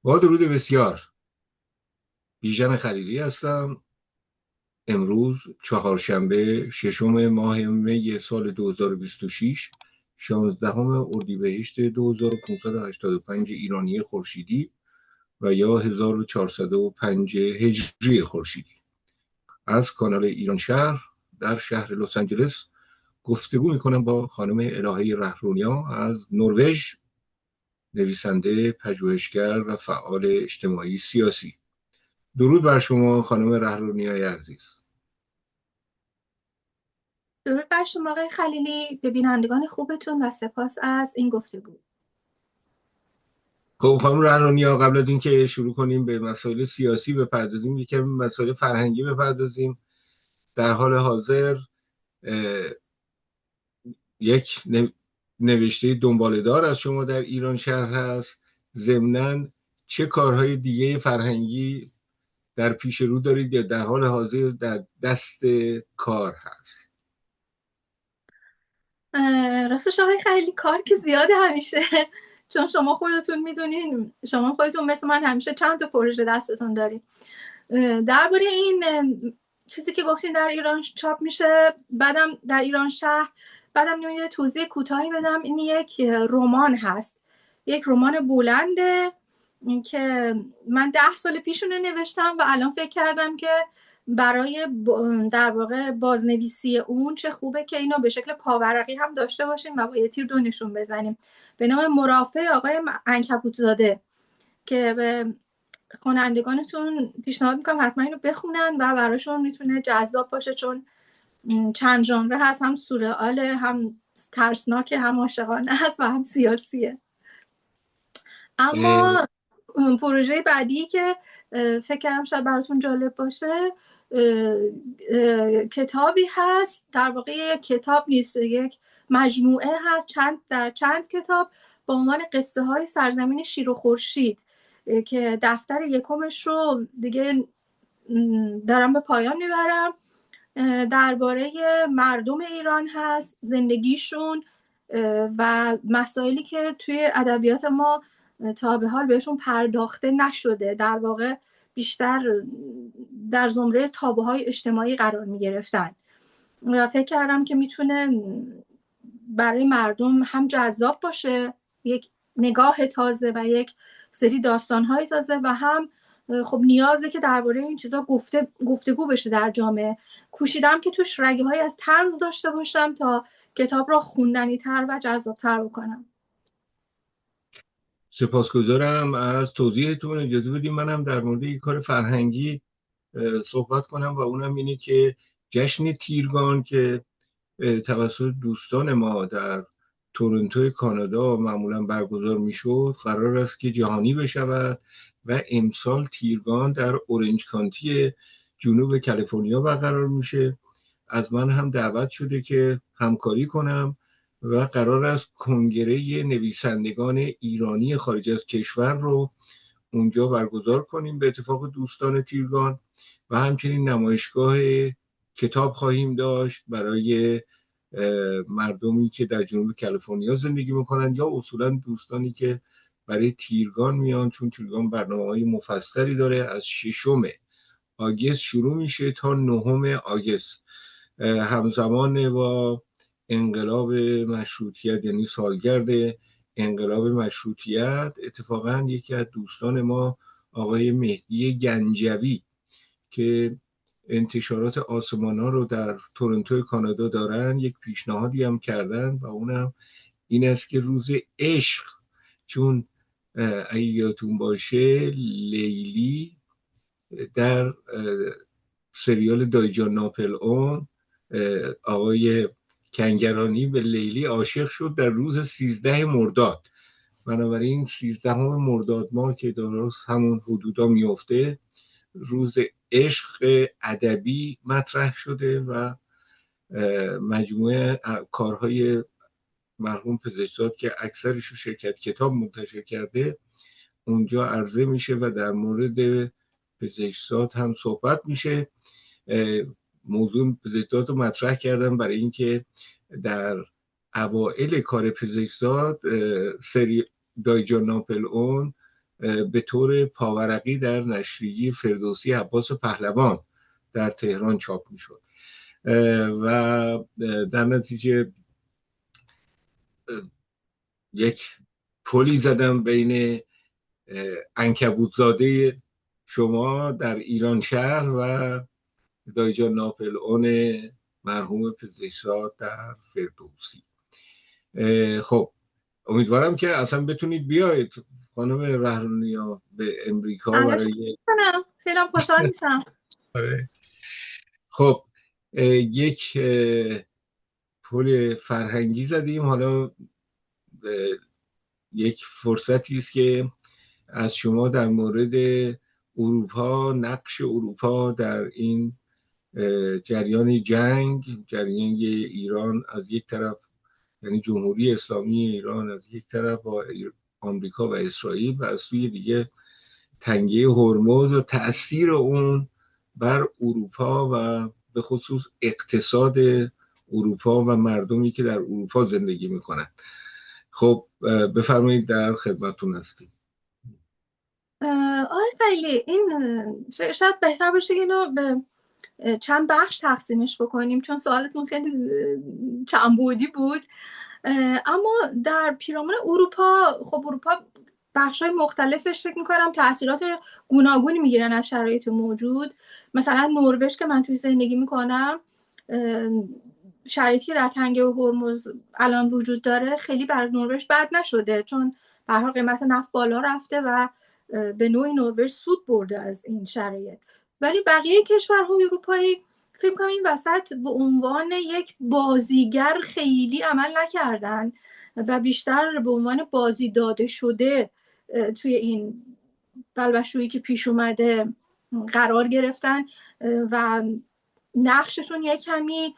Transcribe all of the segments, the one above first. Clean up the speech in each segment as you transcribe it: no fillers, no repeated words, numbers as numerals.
با درود بسیار. بیژن خلیلی هستم. امروز چهارشنبه ششم ماه می سال 2026، 16 اردیبهشت 2585 ایرانی خورشیدی و یا 1405 هجری خورشیدی از کانال ایران شهر در شهر لس آنجلس گفتگو میکنم با خانم الهه رهرونیا از نروژ، نویسنده، پژوهشگر و فعال اجتماعی سیاسی. درود بر شما خانم رهرونیای عزیز. درود بر شما آقای خلیلی، به بینندگان خوبتون و سپاس از این گفتگو. خب خانم رهرونیا، قبل از اینکه شروع کنیم به مسائل سیاسی بپردازیم، یکم مسائل فرهنگی بپردازیم. در حال حاضر یک نوشته دنباله‌دار از شما در ایران شهر هست. ضمناً چه کارهای دیگه فرهنگی در پیش رو دارید یا در حال حاضر در دست کار هست؟ راستش آقای خلیلی کار که زیاده همیشه چون شما خودتون میدونین، شما خودتون مثل من همیشه چند تا پروژه دستتون دارین. درباره این چیزی که گفتین در ایران چاپ میشه، بعدم در ایران شهر، بعدم یه توضیح کوتاهی بدم. این یک رمان هست، یک رمان بلنده که من 10 سال پیشونه نوشتم و الان فکر کردم که برای در واقع بازنویسی اون چه خوبه که اینو به شکل پاورقی هم داشته باشیم و با یه تیر دو نشون بزنیم. به نام مرافع آقای عنکبوت‌زاده که به خوانندگانتون پیشنهاد میکنم حتما اینو بخونن و براشون میتونه جذاب باشه، چون چند ژانر هست، هم سورئال، هم ترسناک، هم عاشقانه هست و هم سیاسیه. اما پروژه بعدی که فکر کردم شاید براتون جالب باشه، کتابی هست، در واقع یک کتاب نیست، یک مجموعه هست، چند کتاب با عنوان قصه های سرزمین شیر و خورشید که دفتر یکمش رو دیگه دارم به پایان میبرم. درباره مردم ایران هست، زندگیشون و مسائلی که توی ادبیات ما تا به حال بهشون پرداخته نشده، در واقع بیشتر در زمره تابوهای اجتماعی قرار می گرفتن و فکر کردم که میتونه برای مردم هم جذاب باشه، یک نگاه تازه و یک سری داستانهای تازه، و هم خب نیازه که درباره این چیزا گفتگو بشه در جامعه. کوشیدم که توش رگه‌هایی از طنز داشته باشم تا کتاب را خوندنی تر و جذاب تر بکنم. سپاسگزارم از توضیحتون. اجازه بدید منم در مورد این کار فرهنگی صحبت کنم و اونم اینه که جشن تیرگان که توسط دوستان ما در تورنتو کانادا معمولا برگزار میشد، قرار است که جهانی بشود و امسال تیرگان در اورنج کانتی جنوب کالیفرنیا برقرار میشه. از من هم دعوت شده که همکاری کنم و قرار است کنگره نویسندگان ایرانی خارج از کشور رو اونجا برگزار کنیم به اتفاق دوستان تیرگان، و همچنین نمایشگاه کتاب خواهیم داشت برای مردمی که در جنوب کالیفرنیا زندگی میکنن یا اصولا دوستانی که برای تیرگان میان، چون تیرگان برنامه‌های مفصلی داره. از 6 آگوست شروع میشه تا 9 آگوست، همزمان با انقلاب مشروطیت، یعنی سالگرد انقلاب مشروطیت. اتفاقا یکی از دوستان ما، آقای مهدی گنجوی، که انتشارات آسمانا رو در تورنتو کانادا دارن، یک پیشنهادی هم کردن و اونم این است که روز عشق، چون اگه یادتون باشه لیلی در سریال دایجان ناپل اون آقای کنگرانی به لیلی عاشق شد در روز 13 مرداد. بنابراین 13 مرداد ماه که درست همون حدودا میفته، روز عشق ادبی مطرح شده و مجموعه کارهای مرحوم پزشکزاد که اکثرش رو شرکت کتاب منتشر کرده اونجا عرضه میشه و در مورد پزشکزاد هم صحبت میشه. موضوع پزشکزاد رو مطرح کردم برای اینکه در اوائل کار پزشکزاد سری دایجان ناپل اون به طور پاورقی در نشریه فردوسی عباس پهلوان در تهران چاپ میشد و در نتیجه یک پلی زدم بین عنکبوتزاده شما در ایران شهر و دایجان ناپلئون مرحوم پزشکزاد در فردوسی. خب امیدوارم که اصلا بتونید بیاید خانم رهرانیا به امریکا برای خیلی خوشحال میشم. خب یک پل فرهنگی زدیم، حالا یک فرصتی است که از شما در مورد اروپا، نقش اروپا در این جریان جنگ ایران از یک طرف، یعنی جمهوری اسلامی ایران از یک طرف با آمریکا و اسرائیل، و از سوی دیگه تنگه هرمز و تأثیر اون بر اروپا و به خصوص اقتصاد اروپا و مردمی که در اروپا زندگی میکنن. خب بفرمایید، در خدمتتون هستیم. آقای خیلی، این شاید بهتر باشه که اینو به چند بخش تقسیمش بکنیم، چون سوالتون خیلی چند بعدی بود. اما در پیرامون اروپا، خب اروپا بخش‌های مختلفش فکر می‌کنم تأثیرات گوناگونی می‌گیرن از شرایط موجود. مثلا نروژ که من توی زندگی می‌کنم، شرایطی که در تنگه هرمز الان وجود داره خیلی برای نروژ بد نشده، چون به هر حال قیمت نفت بالا رفته و به نوعی نروژ سود برده از این شرایط. ولی بقیه کشورهای اروپایی فکر کنم این وسط به عنوان یک بازیگر خیلی عمل نکردن و بیشتر به عنوان بازی داده شده توی این بلبشویی که پیش اومده قرار گرفتن و نقششون یک کمی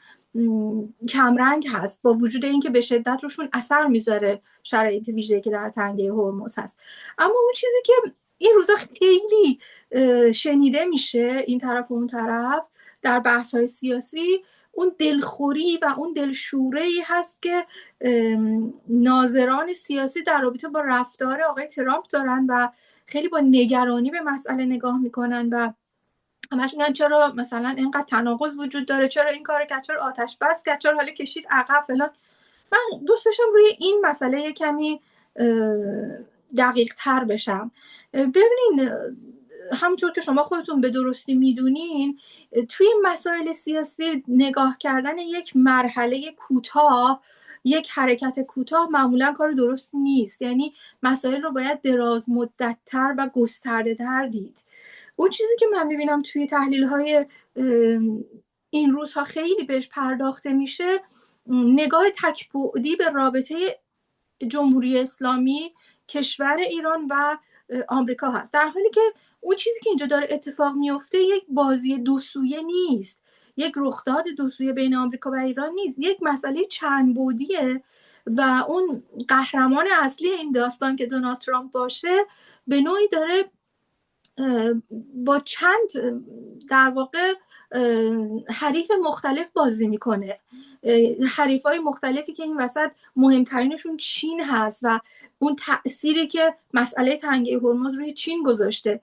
کمرنگ هست، با وجود اینکه به شدت روشون اثر میذاره شرایط ویژه‌ای که در تنگه هرمز هست. اما اون چیزی که این روزا خیلی شنیده میشه این طرف و اون طرف در بحث‌های سیاسی، اون دلخوری و اون دلشوره‌ای هست که ناظران سیاسی در رابطه با رفتار آقای ترامپ دارن و خیلی با نگرانی به مسئله نگاه میکنن و همش میگن چرا مثلا اینقدر تناقض وجود داره، چرا این کار کرد، چرا آتش بس کرد، چرا حالا کشید عقب فلان. من دوست داشتم روی این مسئله یه کمی دقیق تر بشم. ببینین، همونطور که شما خودتون به درستی میدونین، توی مسائل سیاسی نگاه کردن یک مرحله کوتاه، یک حرکت کوتاه معمولا کار درست نیست. یعنی مسائل رو باید دراز مدت‌تر و گسترده‌تر دید. اون چیزی که من میبینم توی تحلیل‌های این روزها خیلی بهش پرداخته میشه، نگاه تک‌بعدی به رابطه جمهوری اسلامی، کشور ایران و آمریکا هست، در حالی که اون چیزی که اینجا داره اتفاق میفته یک بازی دو سویه نیست، یک رخداد دو سویه بین آمریکا و ایران نیست، یک مسئله چند بعدیه و اون قهرمان اصلی این داستان که دونالد ترامپ باشه به نوعی داره با چند در واقع حریف مختلف بازی میکنه، حریفای مختلفی که این وسط مهمترینشون چین هست و اون تأثیری که مسئله تنگه هرمز روی چین گذاشته.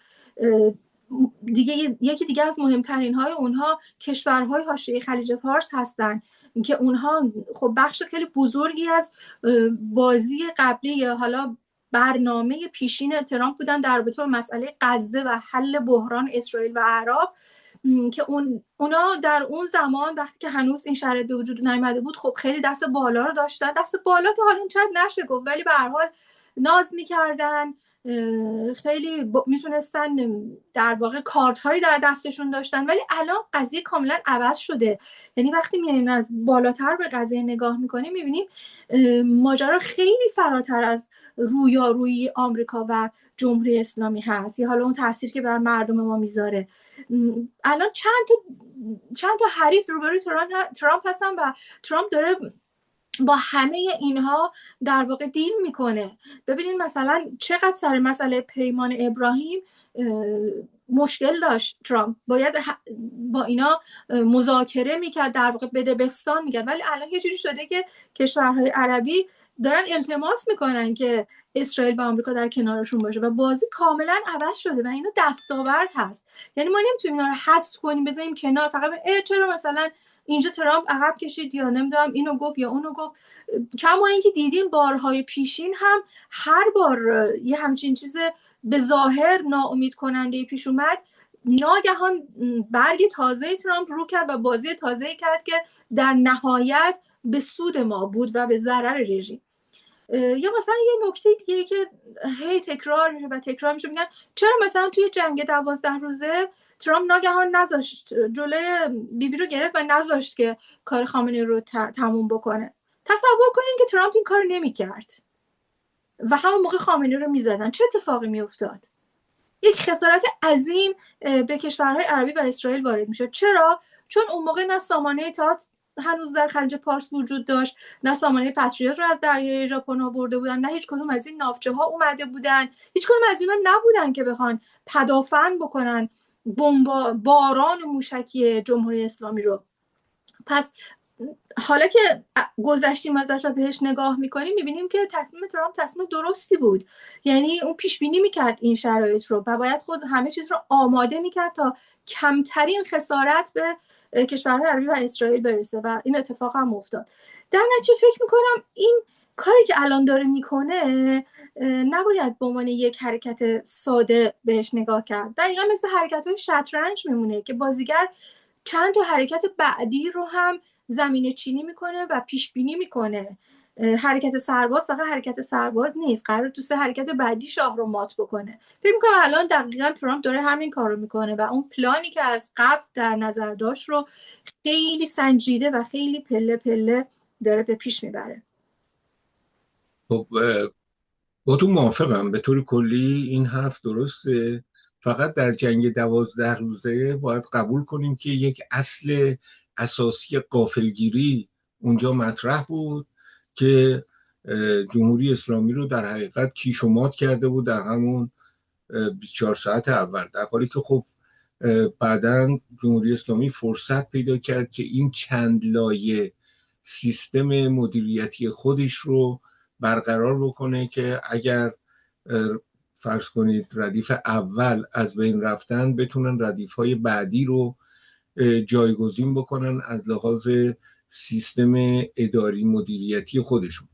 یکی دیگه از مهمترین های اونها کشورهای حاشیه خلیج فارس هستن که اونها خب بخش خیلی بزرگی از بازی قبلی یا حالا برنامه پیشین ترامپ بودن در رابطه با مسئله غزه و حل بحران اسرائیل و عرب، که اونا در اون زمان وقتی که هنوز این شرایط به وجود نیامده بود خب خیلی دست بالا رو داشتن، دست بالا که حالا شاید نشه گفت، ولی به هر حال ناز میکردن، خیلی میتونستن در واقع کارت هایی در دستشون داشتن. ولی الان قضیه کاملا عوض شده. یعنی وقتی میایم از بالاتر به قضیه نگاه میکنیم میبینیم ماجرا خیلی فراتر از رویارویی آمریکا و جمهوری اسلامی هست، یا حالا اون تاثیر که بر مردم ما میذاره. الان چند تا حریف روبروی ترامپ هستن و ترامپ داره با همه اینها در واقع دیل میکنه. ببینید مثلا چقدر سر مسئله پیمان ابراهیم مشکل داشت ترامپ، باید با اینا مذاکره میکرد، در واقع بدبستان میکرد. ولی الان یه جوری شده که کشورهای عربی دارن التماس میکنن که اسرائیل و آمریکا در کنارشون باشه و بازی کاملا عوض شده و اینو دستاورد هست. یعنی ما نمیتونیم اینا رو حذف کنیم بذاریم کنار فقط چرا مثلا اینجا ترامپ عقب کشید یا نمیدونم اینو گفت یا اونو گفت. کما اینکه دیدیم بارهای پیشین هم هر بار یه همچین چیز به ظاهر ناامید کننده پیش اومد، ناگهان برگ تازه ترامپ رو کرد و بازی تازه کرد که در نهایت به سود ما بود و به ضرر رژیم. یا مثلا یه نکته دیگه که هی تکرار میشه و تکرار میشه، میگن چرا مثلا توی جنگ 12 روزه ترامپ ناگهان نذاشت جلوی بیبی رو گرفت و نذاشت که کار خامنه‌ای رو تموم بکنه. تصور کنین که ترامپ این کار نمیکرد و همون موقع خامنه‌ای رو میزدن، چه اتفاقی میافتاد؟ یک خسارت عظیم به کشورهای عربی و اسرائیل وارد میشد. چرا؟ چون اون موقع نه سامانه اطلاعات هنوز در خلیج پارس وجود داشت، نه سامانه پتریوت رو از دریای ژاپن آورده بودن، نه هیچ کدوم از این ناوچه ها اومده بودن، هیچ کدوم از اینا نبودن که بخوان پدافند بکنن باران و موشکی جمهوری اسلامی رو. پس حالا که گذشتیم ازش و بهش نگاه میکنیم میبینیم که تصمیم ترامپ تصمیم درستی بود. یعنی اون پیش بینی میکرد این شرایط رو و باید خود همه چیز رو آماده میکرد تا کمترین خسارت به کشورهای عربی و اسرائیل برسه و این اتفاق هم افتاد. در نتیجه فکر میکنم این کاری که الان داره میکنه نباید به عنوان یک حرکت ساده بهش نگاه کرد. دقیقا مثل حرکت‌های شطرنج میمونه که بازیگر چند تا حرکت بعدی رو هم زمینه چینی میکنه و پیش بینی میکنه. حرکت سرباز فقط حرکت سرباز نیست، قرار تو 3 حرکت بعدی شاه رو مات بکنه. فکر میکنم الان دقیقاً ترامپ داره همین کار رو میکنه و اون پلانی که از قبل در نظر داشت رو خیلی سنجیده و خیلی پله پله داره به پیش میبره. خب با تو موافقم، به طور کلی این حرف درسته. فقط در جنگ 12 روزه باید قبول کنیم که یک اصل اساسی غافلگیری اونجا مطرح بود که جمهوری اسلامی رو در حقیقت کیش و مات کرده بود در همون 24 ساعت اول، در حالی که خب بعداً جمهوری اسلامی فرصت پیدا کرد که این چند لایه سیستم مدیریتی خودش رو برقرار بکنه که اگر فرض کنید ردیف اول از بین رفتن بتونن ردیف‌های بعدی رو جایگزین بکنن از لحاظ سیستم اداری مدیریتی خودشون.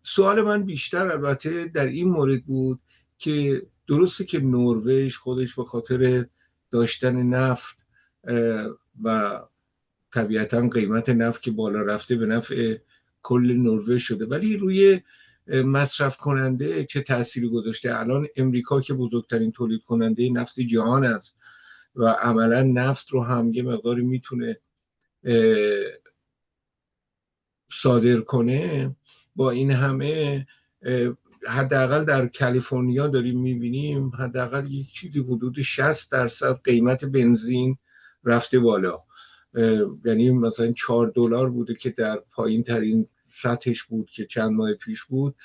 سوال من بیشتر البته در این مورد بود که درسته که نروژ خودش به خاطر داشتن نفت و طبیعتا قیمت نفت که بالا رفته به نفع کل نروژ شده، ولی روی مصرف کننده چه تأثیری گذاشته؟ الان امریکا که بزرگترین تولید کننده نفت جهان است و عملا نفت رو هم یه مقداری میتونه صادر کنه، با این همه حداقل در کالیفرنیا داریم میبینیم حداقل یک چیزی حدود 60% قیمت بنزین رفته بالا. یعنی مثلا $4 بوده که در پایین ترین سطحش بود که چند ماه پیش بود،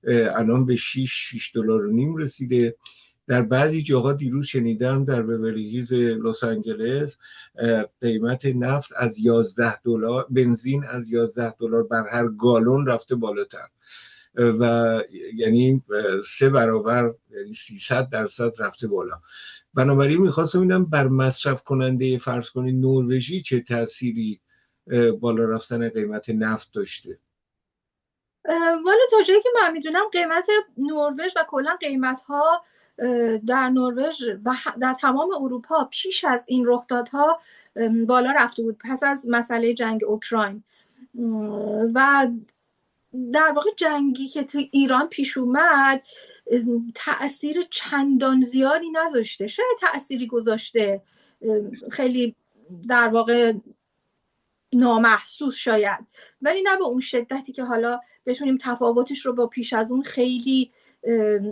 الان به $6.5 رسیده. در بعضی جاها دیروز شنیدم در بورلی هیلز لس آنجلس قیمت نفت از $11، بنزین از $11 بر هر گالون رفته بالاتر و یعنی 3 برابر، یعنی 300% رفته بالا. بنابراین میخواستم ببینم بر مصرف کننده فرض کنید نروژی چه تأثیری بالا رفتن قیمت نفت داشته. والا تا جایی که من میدونم قیمت نروژ و کلا قیمت ها در نروژ و در تمام اروپا پیش از این رخدادها بالا رفته بود، پس از مسئله جنگ اوکراین. و در واقع جنگی که تو ایران پیش اومد تأثیر چندان زیادی نذاشته، شاید تأثیری گذاشته خیلی در واقع نامحسوس شاید، ولی نه به اون شدتی که حالا بتونیم تفاوتش رو با پیش از اون خیلی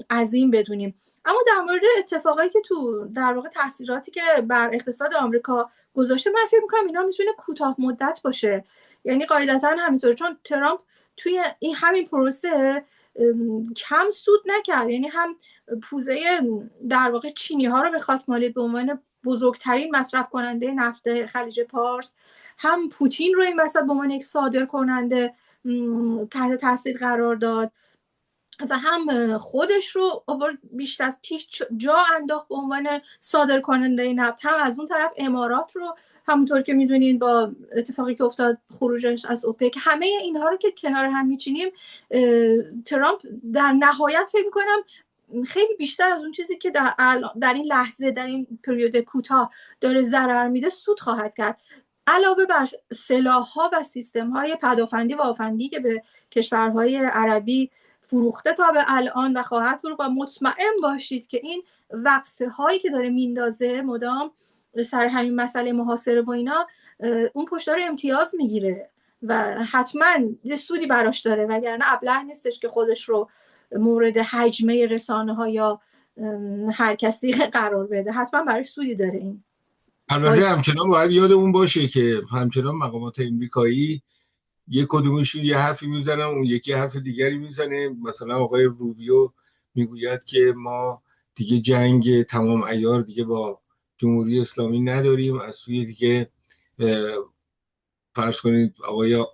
عظیم بدونیم. اما در مورد اتفاقایی که تو در واقع تاثیراتی که بر اقتصاد آمریکا گذاشته، من فکر می‌کنم اینا میتونه کوتاه مدت باشه. یعنی قاعدتاً همینطوره، چون ترامپ توی این همین پروسه کم سود نکرد. یعنی هم پوزه در واقع چینی ها رو به خاک مالید به عنوان بزرگترین مصرف کننده نفت خلیج پارس، هم پوتین رو این وسط به عنوان یک صادر کننده تحت تاثیر قرار داد و هم خودش رو بیشتر از پیش جا انداخت به عنوان صادر کننده نفت. هم از اون طرف امارات رو همونطور که میدونین با اتفاقی که افتاد خروجش از اوپک، همه اینها رو که کنار هم میچینیم، ترامپ در نهایت فکر میکنم خیلی بیشتر از اون چیزی که در این لحظه در این پریود کوتاه داره ضرر میده سود خواهد کرد. علاوه بر سلاح‌ها و سیستم‌های پدافندی و آفندی که به کشورهای عربی فروخته تا به الان و خواهد فروخت، و مطمئن باشید که این وقفه هایی که داره میندازه مدام سر همین مسئله محاصره و اینا، اون پشتار امتیاز میگیره و حتما سودی براش داره، وگرنه ابله نیستش که خودش رو مورد هجمه رسانه ها یا هر کسی قرار بده. حتما براش سودی داره این. البته همچنان باید یادمون باشه که همچنان مقامات امریکایی یک کدومشون یه حرفی میزنن، اون یکی حرف دیگری میزنه. مثلا آقای روبیو میگوید که ما دیگه جنگ تمام عیار دیگه با جمهوری اسلامی نداریم، از سوی دیگه فرض کنید آقای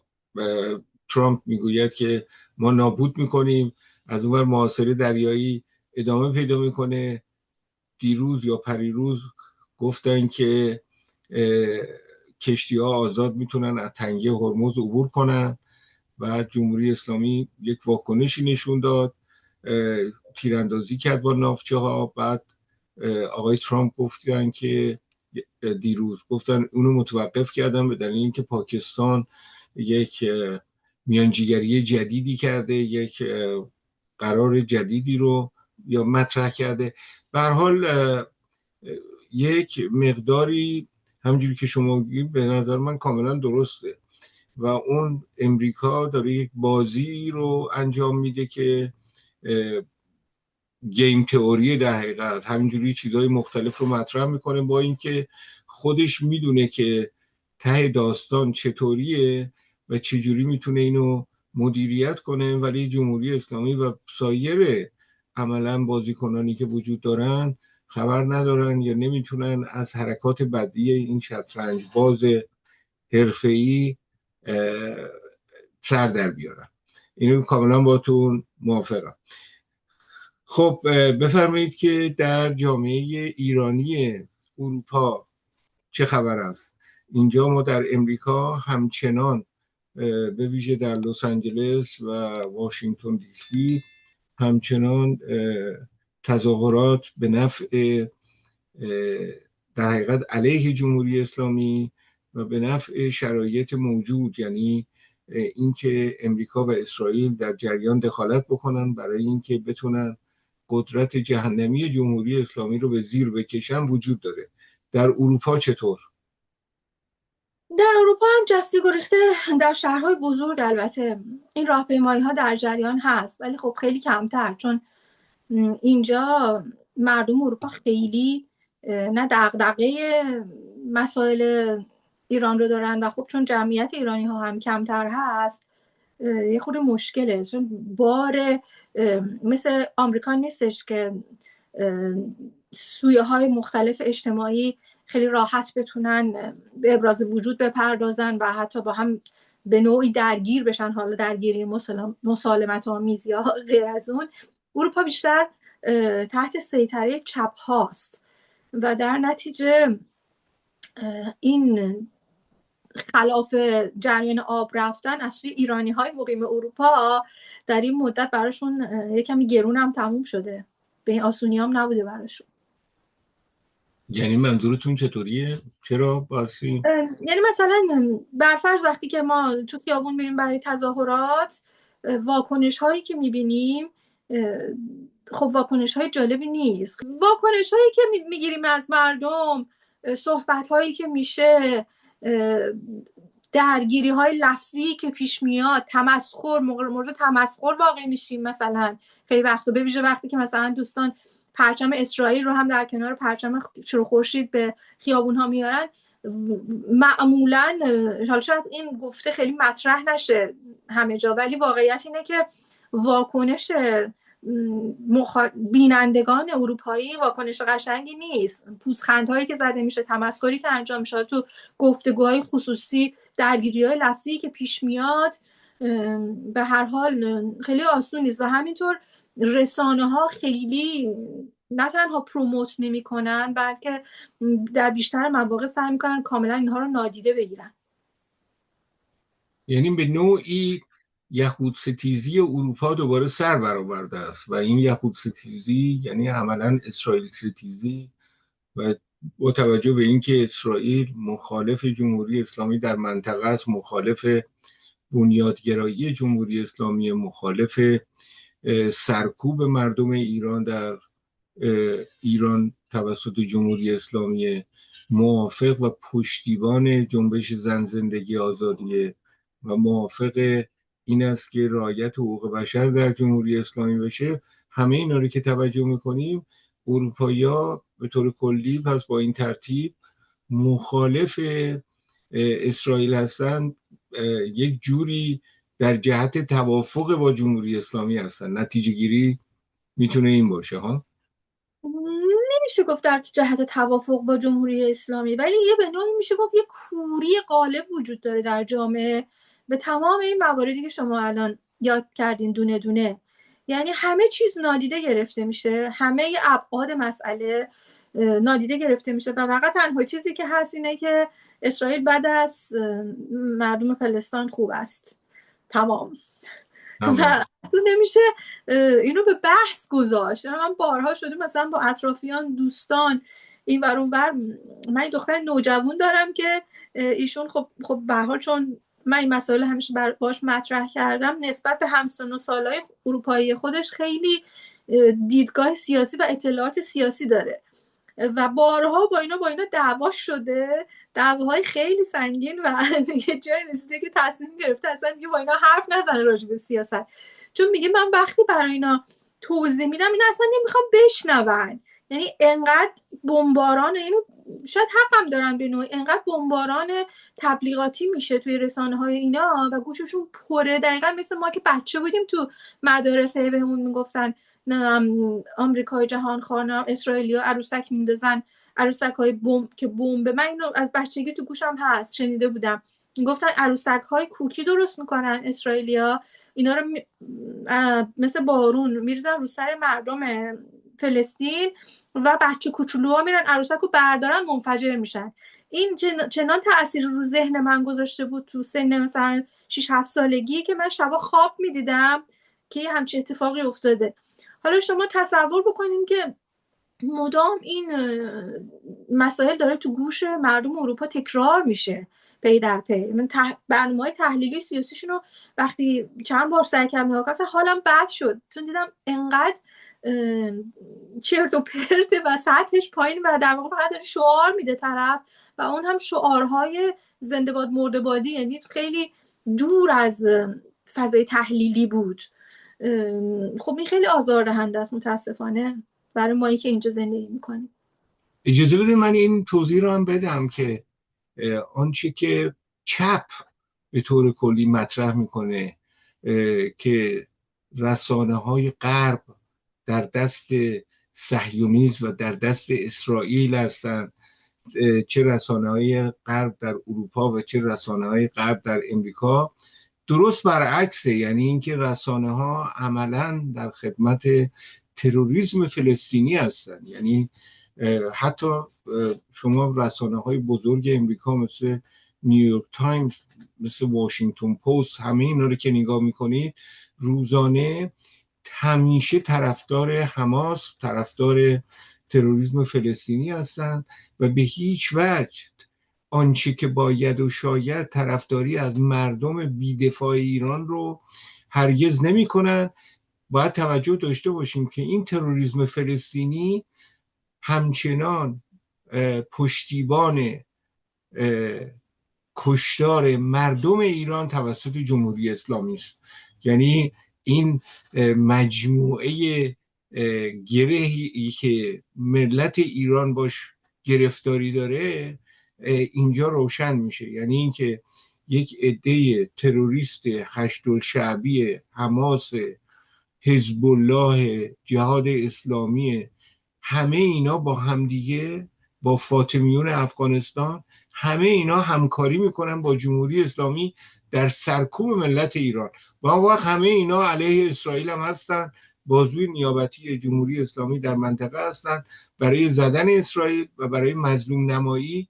ترامپ میگوید که ما نابود میکنیم. از اونور محاصره دریایی ادامه پیدا میکنه. دیروز یا پریروز گفتن که کشتی ها آزاد میتونن از تنگه هرمز عبور کنن و جمهوری اسلامی یک واکنشی نشون داد، تیراندازی کرد با ناوچه ها. بعد آقای ترامپ گفتن که دیروز گفتن اونو متوقف کردن به دلیل اینکه پاکستان یک میانجیگری جدیدی کرده، یک قرار جدیدی رو یا مطرح کرده. به هر حال یک مقداری همونجوری که شما میگید به نظر من کاملا درسته و اون امریکا داره یک بازی رو انجام میده که گیم تئوری در حقیقت همینجوری چیزهای مختلف رو مطرح میکنه، با اینکه خودش میدونه که ته داستان چطوریه و چجوری میتونه اینو مدیریت کنه، ولی جمهوری اسلامی و سایر عملا بازیکنانی که وجود دارن خبر ندارن یا نمیتونن از حرکات بدی این شطرنج باز حرفه‌ای سر در بیارن. اینو کاملا باهاتون موافقم. خب بفرمایید که در جامعه ایرانی اروپا چه خبر است؟ اینجا ما در امریکا همچنان به ویژه در لس آنجلس و واشنگتن دی سی همچنان تظاهرات به نفع در حقیقت علیه جمهوری اسلامی و به نفع شرایط موجود، یعنی اینکه امریکا و اسرائیل در جریان دخالت بکنن برای اینکه بتونن قدرت جهنمی جمهوری اسلامی رو به زیر بکشن وجود داره. در اروپا چطور؟ در اروپا هم جسته گریخته در شهرهای بزرگ البته این راهپیمایی ها در جریان هست، ولی خب خیلی کمتر، چون اینجا مردم اروپا خیلی نه دغدغه مسائل ایران رو دارن و خب چون جمعیت ایرانی ها هم کمتر هست یه خود مشکله، چون بار مثل آمریکا نیستش که سویه های مختلف اجتماعی خیلی راحت بتونن به ابراز وجود بپردازن و حتی با هم به نوعی درگیر بشن، حالا درگیری مسالمت آمیز یا غیر از اون. اروپا بیشتر تحت سیطره چپ هاست و در نتیجه این خلاف جریان آب رفتن از سوی ایرانی های مقیم اروپا در این مدت براشون یکمی گرون هم تموم شده، به این آسونی هم نبوده براشون. یعنی منظورتون چطوریه؟ چرا باسی؟ یعنی مثلا برفرض وقتی که ما تو خیابون میریم برای تظاهرات، واکنش هایی که میبینیم خب واکنش های جالبی نیست. واکنش هایی که میگیریم از مردم، صحبت هایی که میشه، درگیری های لفظی که پیش میاد، تمسخر، مورد تمسخر واقع میشیم. مثلا خیلی وقتا به ویژه وقتی که مثلا دوستان پرچم اسرائیل رو هم در کنار پرچم شروق خورشید به خیابون ها میارن، معمولا حالا شاید این گفته خیلی مطرح نشه همه جا، ولی واقعیت اینه که واکنش بینندگان اروپایی واکنش قشنگی نیست. پوزخندهایی که زده میشه، تمسخری که انجام میشه تو گفتگوهای خصوصی، درگیری‌های لفظی که پیش میاد، به هر حال خیلی آسون نیست. و همینطور رسانه ها خیلی نه تنها پروموت نمی کنن، بلکه در بیشتر مواقع سعی میکنن کاملا اینها رو نادیده بگیرن. یعنی به نوعی یهود ستیزی اروپا دوباره سر برآورده است و این یهود ستیزی یعنی عملا اسرائیل ستیزی، و با توجه به اینکه اسرائیل مخالف جمهوری اسلامی در منطقه است، مخالف بنیادگرایی جمهوری اسلامی، مخالف سرکوب مردم ایران در ایران توسط جمهوری اسلامی، موافق و پشتیبان جنبش زن زندگی آزادیه و موافق این است که رعایت حقوق بشر در جمهوری اسلامی بشه، همه اینا رو که توجه میکنیم اروپایی‌ها به طور کلی پس با این ترتیب مخالف اسرائیل هستند، یک جوری در جهت توافق با جمهوری اسلامی هستند. نتیجه گیری میتونه این باشه ها؟ نمیشه گفت در جهت توافق با جمهوری اسلامی، ولی یه به نوعی میشه گفت یه کوری غالب وجود داره در جامعه به تمام این مواردی که شما الان یاد کردین دونه دونه. یعنی همه چیز نادیده گرفته میشه، همه ابعاد مسئله نادیده گرفته میشه و فقط تنها چیزی که هست اینه که اسرائیل بعد از مردم فلسطین خوب است. تمام. و نمیشه اینو به بحث گذاشت. من بارها شده مثلا با اطرافیان، دوستان این ور اون ور، من این دختر نوجوان دارم که ایشون خب به هر حال چون من این مسائل همیشه باش مطرح کردم، نسبت به همسن و سالای اروپایی خودش خیلی دیدگاه سیاسی و اطلاعات سیاسی داره و بارها با اینا دعوا شده، دعواهای خیلی سنگین و یه جای رسیده که تصمیم گرفته اصلا دیگه با اینا حرف نزنه راجع به سیاست، چون میگه من وقتی برای اینا توضیح میدم اینا اصلا نمیخوام بشنون. یعنی انقدر بمباران، یعنی شاید حقم دارن به نوعی، انقدر بمباران تبلیغاتی میشه توی رسانه های اینا و گوششون پره، دقیقا مثل ما که بچه بودیم تو مدرسه بهمون میگفتن آمریکای جهان خانم اسرائیلیا عروسک میندازن، عروسک های بمب که بمب، من اینو از بچگی تو گوشم هست شنیده بودم، گفتن عروسک های کوکی درست میکنن اسرائیلیا، اینا رو مثل بارون میریزن رو سر مردم فلسطین و بچه کوچولوها میرن عروسک رو بردارن منفجر میشن. این چنان تأثیر رو ذهن من گذاشته بود تو سن مثلا 6-7 سالگی که من شبا خواب میدیدم که همچین اتفاقی افتاده. حالا شما تصور بکنین که مدام این مسائل داره تو گوش مردم اروپا تکرار میشه پی در پی. من برنامه‌های تحلیلی سیاسیشون رو وقتی چند بار سعی کردم نگاه کنم حالم بد شد، چون دیدم انقدر چرت و پرت و سطحش پایین و در واقع فقط داره شعار میده طرف و اون هم شعارهای زنده باد مرده بادی، یعنی خیلی دور از فضای تحلیلی بود. خب این خیلی آزاردهنده است متاسفانه برای مایی که اینجا زندگی میکنیم. اجازه بده من این توضیح رو هم بدم که آنچه که چپ به طور کلی مطرح میکنه که رسانه های غرب در دست صهیونیسم و در دست اسرائیل هستند، چه رسانه های غرب در اروپا و چه رسانه های غرب در امریکا، درست برعکسه. یعنی اینکه رسانه ها عملاً در خدمت تروریسم فلسطینی هستند. یعنی حتی شما رسانه های بزرگ امریکا مثل نیویورک تایمز، مثل واشنگتن پست، همه اینا رو که نگاه میکنید روزانه همیشه طرفدار حماس، طرفدار تروریسم فلسطینی هستند و به هیچ وجه آنچه که باید و شاید طرفداری از مردم بی‌دفاع ایران رو هرگز نمی کنن. باید توجه داشته باشیم که این تروریسم فلسطینی همچنان پشتیبان کشتار مردم ایران توسط جمهوری اسلامی است. یعنی این مجموعه گرهی که ملت ایران باش گرفتاری داره اینجا روشن میشه. یعنی اینکه یک عده تروریست هشت‌الشعبی حماس حزب الله، جهاد اسلامی، همه اینا با همدیگه، با فاطمیون افغانستان، همه اینا همکاری میکنن با جمهوری اسلامی در سرکوب ملت ایران. و اون وقت همه اینا علیه اسرائیل هم هستن، بازوی نیابتی جمهوری اسلامی در منطقه هستن برای زدن اسرائیل و برای مظلوم نمایی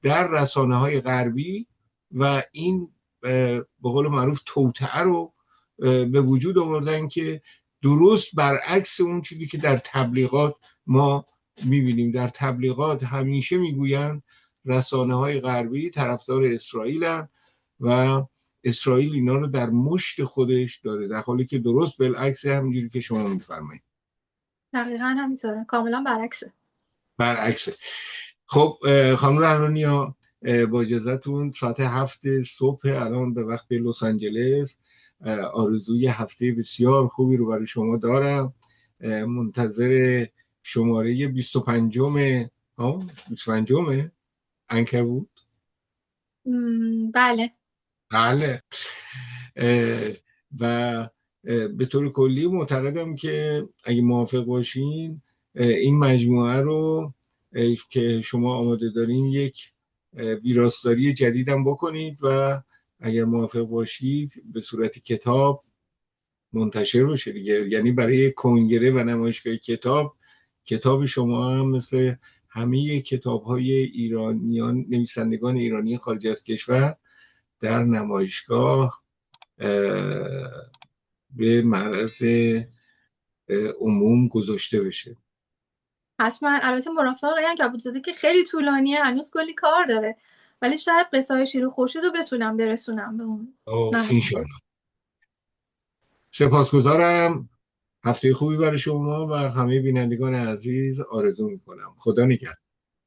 در رسانه های غربی. و این به قول معروف توطئه رو به وجود آوردن که درست برعکس اون چیزی که در تبلیغات ما میبینیم. در تبلیغات همیشه میگویند رسانه های غربی طرفدار اسرائیلن و اسرائیل اینا رو در مشت خودش داره، در حالی که درست بالعکس همینجوری که شما میفرمایید. دقیقا همینطوره، کاملا برعکسه. برعکسه. خب خانم رحمانیا، با اجازهتون ساعت 7 صبح الان به وقت لس آنجلس، آرزوی هفته بسیار خوبی رو برای شما دارم. منتظر شماره 25 25 عنکبوت. بله بله. و به طور کلی معتقدم که اگه موافق باشین این مجموعه رو که شما آماده دارین یک ویراستاری جدیدم بکنید و اگر موافق باشید به صورت کتاب منتشر بشه دیگه. یعنی برای کنگره و نمایشگاه کتاب شما هم مثل همه کتاب‌های ایرانیان، نویسندگان ایرانی خارج از کشور، در نمایشگاه به معرض عموم گذاشته بشه. حتما. البته مرافق عنکبوت زاده که خیلی طولانیه، هنوز کلی کار داره، ولی شاید قصه های شیر و خورشید رو بتونم برسونم به اون. انشالله. سپاسگزارم. هفته خوبی برای شما و همه بینندگان عزیز آرزو میکنم. خدا نگهدار.